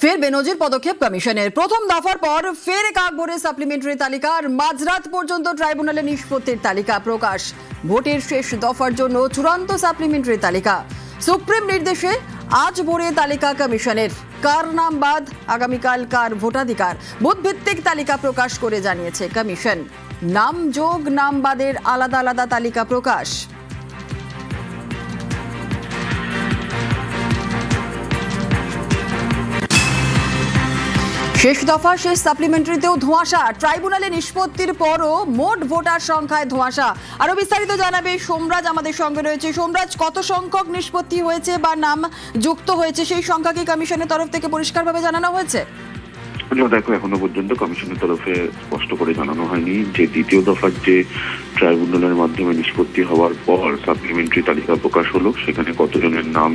ফের বেনজির পদক্ষেপ কমিশনের। প্রথম দফার পর ফের এক ভোরে সাপ্লিমেন্টারি তালিকা আর মাঝরাত পর্যন্ত ট্রাইব্যুনালে নিষ্পত্তির তালিকা প্রকাশ। ভোটের শেষ দফার জন্য চূড়ান্ত সাপ্লিমেন্টারি তালিকা। সুপ্রিম নির্দেশে আজ ভোরে তালিকা কমিশনের। কার নাম বাদ, আগামীকাল কার ভোটাধিকার, বুথভিত্তিক তালিকা প্রকাশ করে জানিয়েছে কমিশন। নাম যোগ, নাম বাদের আলাদা আলাদা তালিকা প্রকাশ। শেষ দফা শেষ সাপ্লিমেন্টারিতেও ধোঁয়াশা। ট্রাইব্যুনালে নিষ্পত্তির পরও মোট ভোটার সংখ্যায় ধোঁয়াশা। আরো বিস্তারিত জানাবে সোমরাজ আমাদের সঙ্গে রয়েছে। সোমরাজ, কত সংখ্যক নিষ্পত্তি হয়েছে বা নাম যুক্ত হয়েছে সেই সংখ্যা কি কমিশনের তরফ থেকে পরিষ্কারভাবে জানানো হয়েছে? দেখো, এখনো পর্যন্ত কমিশনের তরফে স্পষ্ট করে জানানো হয়নি যে দ্বিতীয় দফার যে ট্রাইব্যুনালের মাধ্যমে নিষ্পত্তি হওয়ার পর সাপ্লিমেন্টারি তালিকা প্রকাশ হলো, সেখানে কতজনের নাম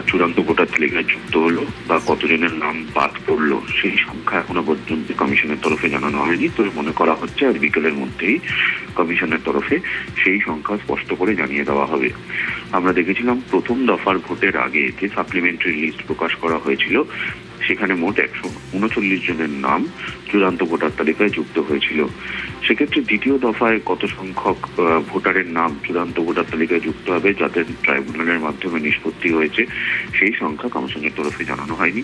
চূড়ান্ত ভোটার তালিকায় যুক্ত হলো বা কতজনের নাম বাদ পড়লো, সেই সংখ্যা এখনো পর্যন্ত কমিশনের তরফে জানানো হয়নি। তো মনে করা হচ্ছে আর বিকেলের মধ্যেই কমিশনের তরফে সেই সংখ্যা স্পষ্ট করে জানিয়ে দেওয়া হবে। আমরা দেখেছিলাম প্রথম দফার ভোটের আগে যে সাপ্লিমেন্টারি লিস্ট প্রকাশ করা হয়েছিল, সেখানে মোট 139 জনের নাম চূড়ান্ত ভোটার তালিকায় যুক্ত হয়েছিল। সেক্ষেত্রে দ্বিতীয় দফায় কত সংখ্যক ভোটারের নাম চূড়ান্ত ভোটার তালিকায় যুক্ত হবে যাদের ট্রাইব্যুনালের মাধ্যমে নিষ্পত্তি হয়েছে, সেই সংখ্যা কমিশনের তরফে জানানো হয়নি।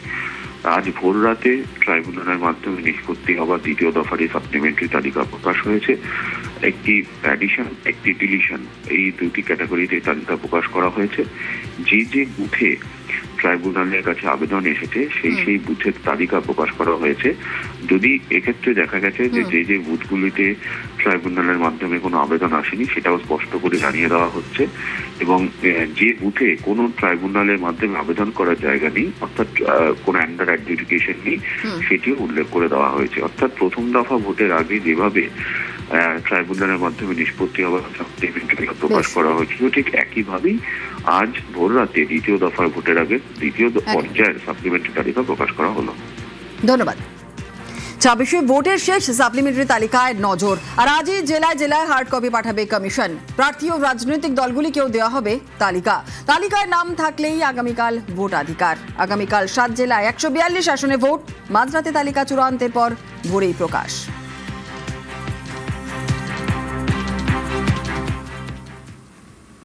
আজ ভোর রাতে ট্রাইব্যুনালের মাধ্যমে নিষ্পত্তি হওয়া দ্বিতীয় দফার এই সাপ্লিমেন্টারি তালিকা প্রকাশ হয়েছে। একটি অ্যাডিশন, একটি ডিলিশন, এই দুটি ক্যাটাগরিতে তালিকা প্রকাশ করা হয়েছে। যে যে বুথে ট্রাইব্যুনালের কাছে আবেদন এসেছে সেই বুথের তালিকা প্রকাশ করা হয়েছে। যদি এক্ষেত্রে দেখা গেছে যে যে বুথগুলিতে ট্রাইব্যুনালের মাধ্যমে কোনো আবেদন আসেনি, সেটাও স্পষ্ট করে জানিয়ে দেওয়া হচ্ছে। এবং যে বুথে কোনো ট্রাইব্যুনালের মাধ্যমে আবেদন করার জায়গা নেই, অর্থাৎ কোনো আন্ডার অ্যাডজুডিকেশন নেই, সেটিও উল্লেখ করে দেওয়া হয়েছে। অর্থাৎ প্রথম দফা ভোটের আগে যেভাবে ট্রাইব্যুনালের মাধ্যমে নিষ্পত্তি হওয়ার সাপ্লিমেন্টারি প্রকাশ করা হয়েছিল, ঠিক একইভাবেই আজ ভোর রাতে দ্বিতীয় দফার ভোটের আগে দ্বিতীয় পর্যায়ের সাপ্লিমেন্টারি তালিকা প্রকাশ করা হলো। ধন্যবাদ। 26শে ভোটের শেষ সাপ্লিমেন্টারি তালিকায় নজর। আর আজই জেলায় জেলায় হার্ড কপি পাঠাবে কমিশন। প্রার্থী ও রাজনৈতিক দলগুলিকেও দেওয়া হবে তালিকা। তালিকায় নাম থাকলেই আগামীকাল ভোটাধিকার। আগামীকাল 7 জেলায় 142 আসনে ভোট। মাঝরাতে তালিকা চূড়ান্তের পর ভোরেই প্রকাশ।